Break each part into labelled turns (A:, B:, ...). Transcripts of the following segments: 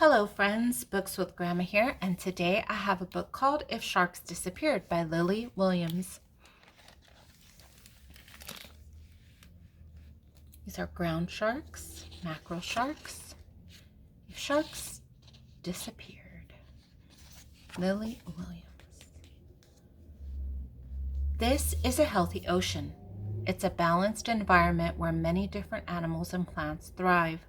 A: Hello friends, Books with Grandma here, and today I have a book called If Sharks Disappeared by Lily Williams. These are ground sharks, mackerel sharks. If sharks disappeared. Lily Williams. This is a healthy ocean. It's a balanced environment where many different animals and plants thrive.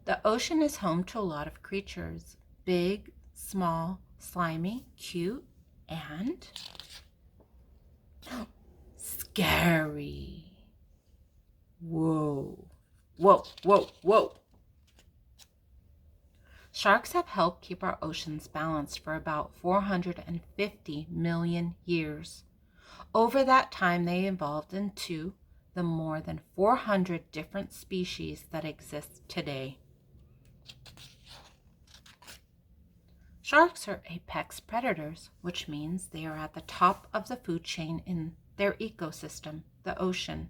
A: The ocean is home to a lot of creatures, big, small, slimy, cute, and scary. Whoa, whoa, whoa, whoa. Sharks have helped keep our oceans balanced for about 450 million years. Over that time, they evolved into the more than 400 different species that exist today. Sharks are apex predators, which means they are at the top of the food chain in their ecosystem, the ocean.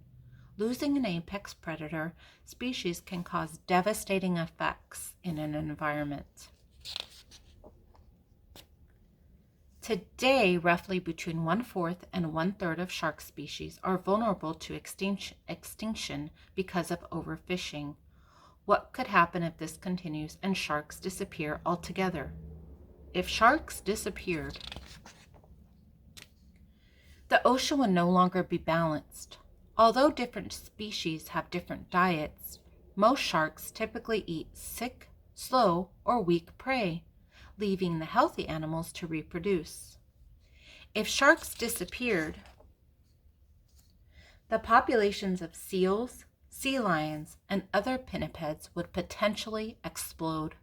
A: Losing an apex predator species can cause devastating effects in an environment. Today, roughly between 1/4 and 1/3 of shark species are vulnerable to extinction because of overfishing. What could happen if this continues and sharks disappear altogether? If sharks disappeared, the ocean would no longer be balanced. Although different species have different diets, most sharks typically eat sick, slow, or weak prey, leaving the healthy animals to reproduce. If sharks disappeared, the populations of seals, sea lions, and other pinnipeds would potentially explode.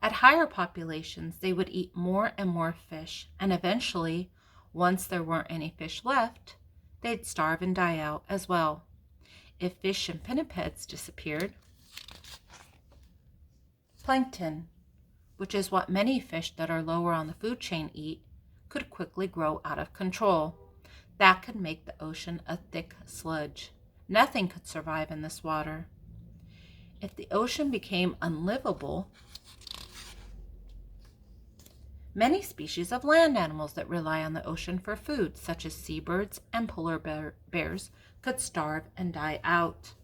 A: At higher populations, they would eat more and more fish, and eventually, once there weren't any fish left, they'd starve and die out as well. If fish and pinnipeds disappeared, plankton, which is what many fish that are lower on the food chain eat, could quickly grow out of control. That could make the ocean a thick sludge. Nothing could survive in this water. If the ocean became unlivable, many species of land animals that rely on the ocean for food, such as seabirds and polar bears, could starve and die out.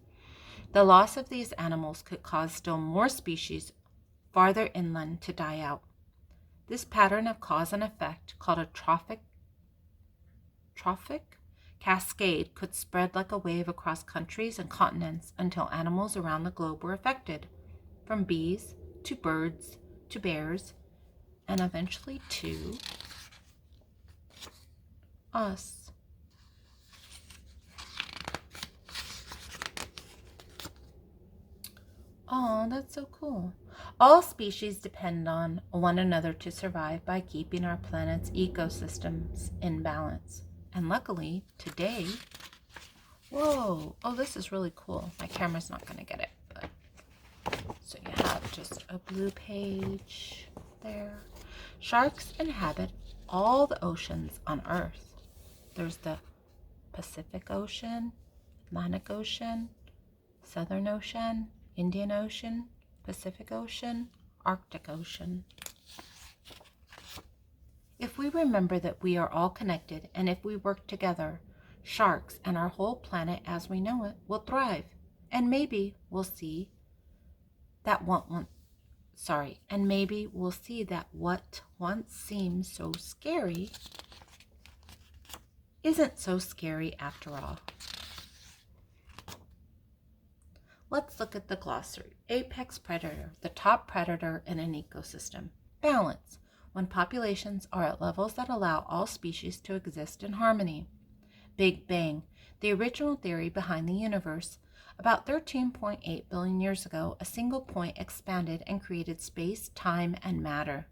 A: The loss of these animals could cause still more species farther inland to die out. This pattern of cause and effect, called a trophic cascade, could spread like a wave across countries and continents until animals around the globe were affected, from bees to birds to bears, and eventually to us. Oh, that's so cool. All species depend on one another to survive by keeping our planet's ecosystems in balance. And luckily, today, whoa, oh, this is really cool. My camera's not going to get it, but so you have just a blue page there. Sharks inhabit all the oceans on Earth. There's the Pacific Ocean, Atlantic Ocean, Southern Ocean, Indian Ocean, Pacific Ocean, Arctic Ocean. If we remember that we are all connected and if we work together, sharks and our whole planet as we know it will thrive. And maybe we'll see that what once seemed so scary isn't so scary after all. Let's look at the glossary. Apex predator, the top predator in an ecosystem. Balance, when populations are at levels that allow all species to exist in harmony. Big Bang, the original theory behind the universe. About 13.8 billion years ago, a single point expanded and created space, time, and matter.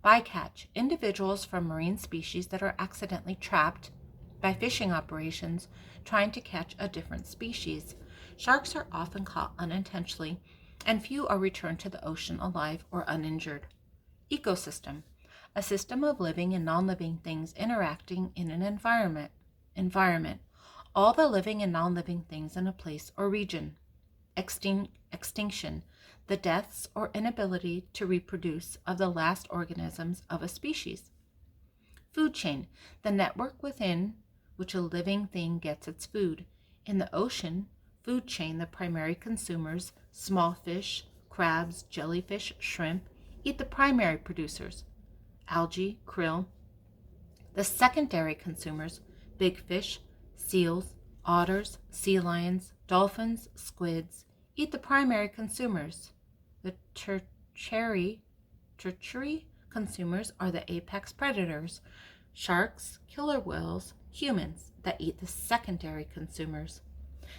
A: Bycatch, individuals from marine species that are accidentally trapped by fishing operations trying to catch a different species. Sharks are often caught unintentionally, and few are returned to the ocean alive or uninjured. Ecosystem, a system of living and non-living things interacting in an environment. All the living and non-living things in a place or region. Extinction, the deaths or inability to reproduce of the last organisms of a species. Food chain, the network within which a living thing gets its food. In the ocean, food chain, the primary consumers, small fish, crabs, jellyfish, shrimp, eat the primary producers, algae, krill. The secondary consumers, big fish, seals, otters, sea lions, dolphins, squids, eat the primary consumers. The tertiary consumers are the apex predators, sharks, killer whales, humans, that eat the secondary consumers.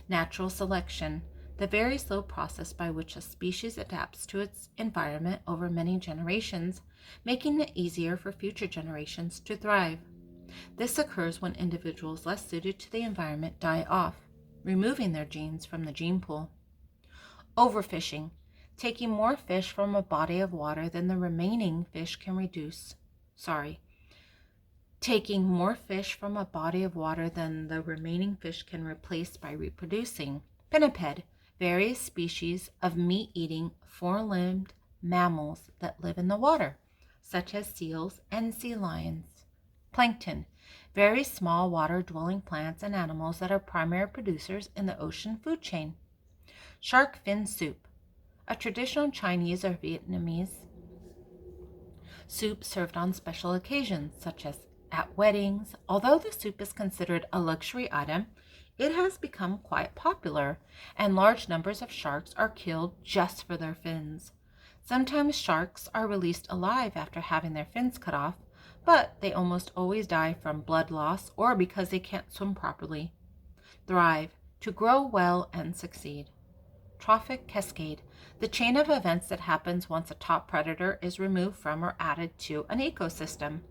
A: Natural selection, the very slow process by which a species adapts to its environment over many generations, making it easier for future generations to thrive. This occurs when individuals less suited to the environment die off, removing their genes from the gene pool. Overfishing, taking more fish from a body of water than the remaining fish can reduce. Taking more fish from a body of water than the remaining fish can replace by reproducing. Pinniped, various species of meat-eating, four-limbed mammals that live in the water, such as seals and sea lions. Plankton, very small water-dwelling plants and animals that are primary producers in the ocean food chain. Shark fin soup, a traditional Chinese or Vietnamese soup served on special occasions, such as at weddings. Although the soup is considered a luxury item, it has become quite popular, and large numbers of sharks are killed just for their fins. Sometimes sharks are released alive after having their fins cut off, but they almost always die from blood loss or because they can't swim properly. Thrive, to grow well and succeed. Trophic cascade, the chain of events that happens once a top predator is removed from or added to an ecosystem.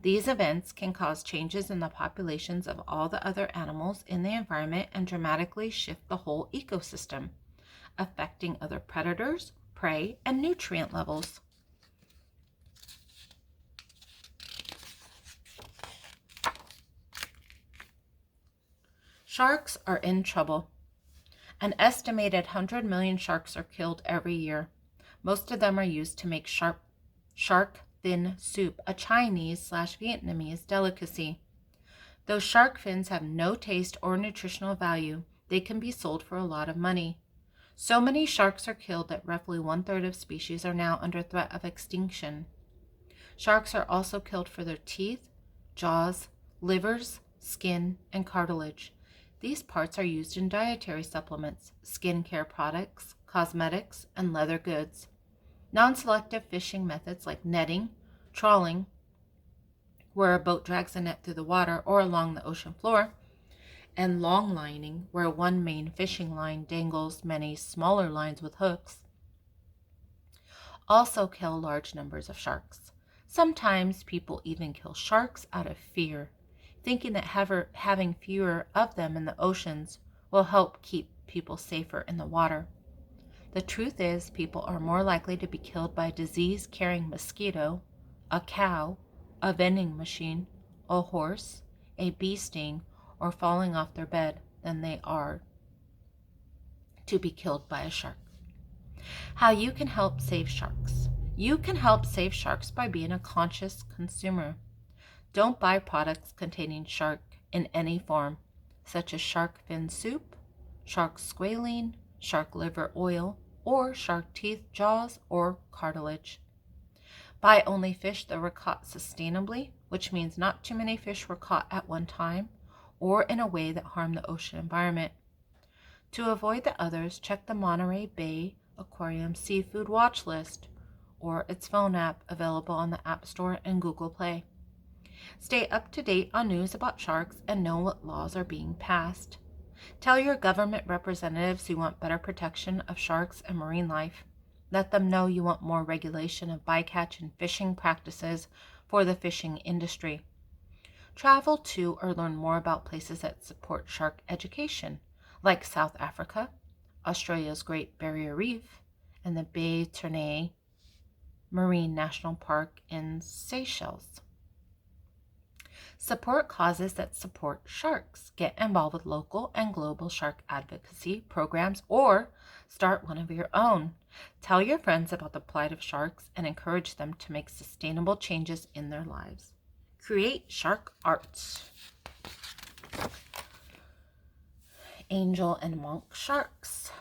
A: These events can cause changes in the populations of all the other animals in the environment and dramatically shift the whole ecosystem, affecting other predators, prey, and nutrient levels. Sharks are in trouble. An estimated 100 million sharks are killed every year. Most of them are used to make shark fin soup, a Chinese/Vietnamese delicacy. Though shark fins have no taste or nutritional value, they can be sold for a lot of money. So many sharks are killed that roughly 1/3 of species are now under threat of extinction. Sharks are also killed for their teeth, jaws, livers, skin, and cartilage. These parts are used in dietary supplements, skincare products, cosmetics, and leather goods. Non-selective fishing methods like netting, trawling, where a boat drags a net through the water or along the ocean floor, and long lining, where one main fishing line dangles many smaller lines with hooks, also kill large numbers of sharks. Sometimes people even kill sharks out of fear, thinking that having fewer of them in the oceans will help keep people safer in the water. The truth is, people are more likely to be killed by a disease-carrying mosquito, a cow, a vending machine, a horse, a bee sting, or falling off their bed than they are to be killed by a shark. How you can help save sharks. You can help save sharks by being a conscious consumer. Don't buy products containing shark in any form, such as shark fin soup, shark squalene, shark liver oil, or shark teeth, jaws, or cartilage. Buy only fish that were caught sustainably, which means not too many fish were caught at one time, or in a way that harmed the ocean environment. To avoid the others, check the Monterey Bay Aquarium Seafood Watch List, or its phone app available on the App Store and Google Play. Stay up to date on news about sharks and know what laws are being passed. Tell your government representatives you want better protection of sharks and marine life. Let them know you want more regulation of bycatch and fishing practices for the fishing industry. Travel to or learn more about places that support shark education, like South Africa, Australia's Great Barrier Reef, and the Baie Ternay Marine National Park in Seychelles. Support causes that support sharks. Get involved with local and global shark advocacy programs or start one of your own. Tell your friends about the plight of sharks and encourage them to make sustainable changes in their lives. Create shark art. Angel and monk sharks,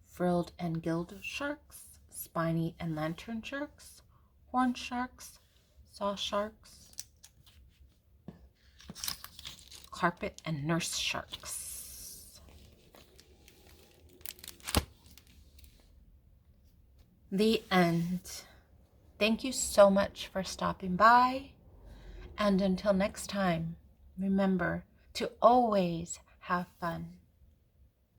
A: frilled and gilled sharks, spiny and lantern sharks, horn sharks, saw sharks, carpet and nurse sharks. The end. Thank you so much for stopping by. And until next time, remember to always have fun.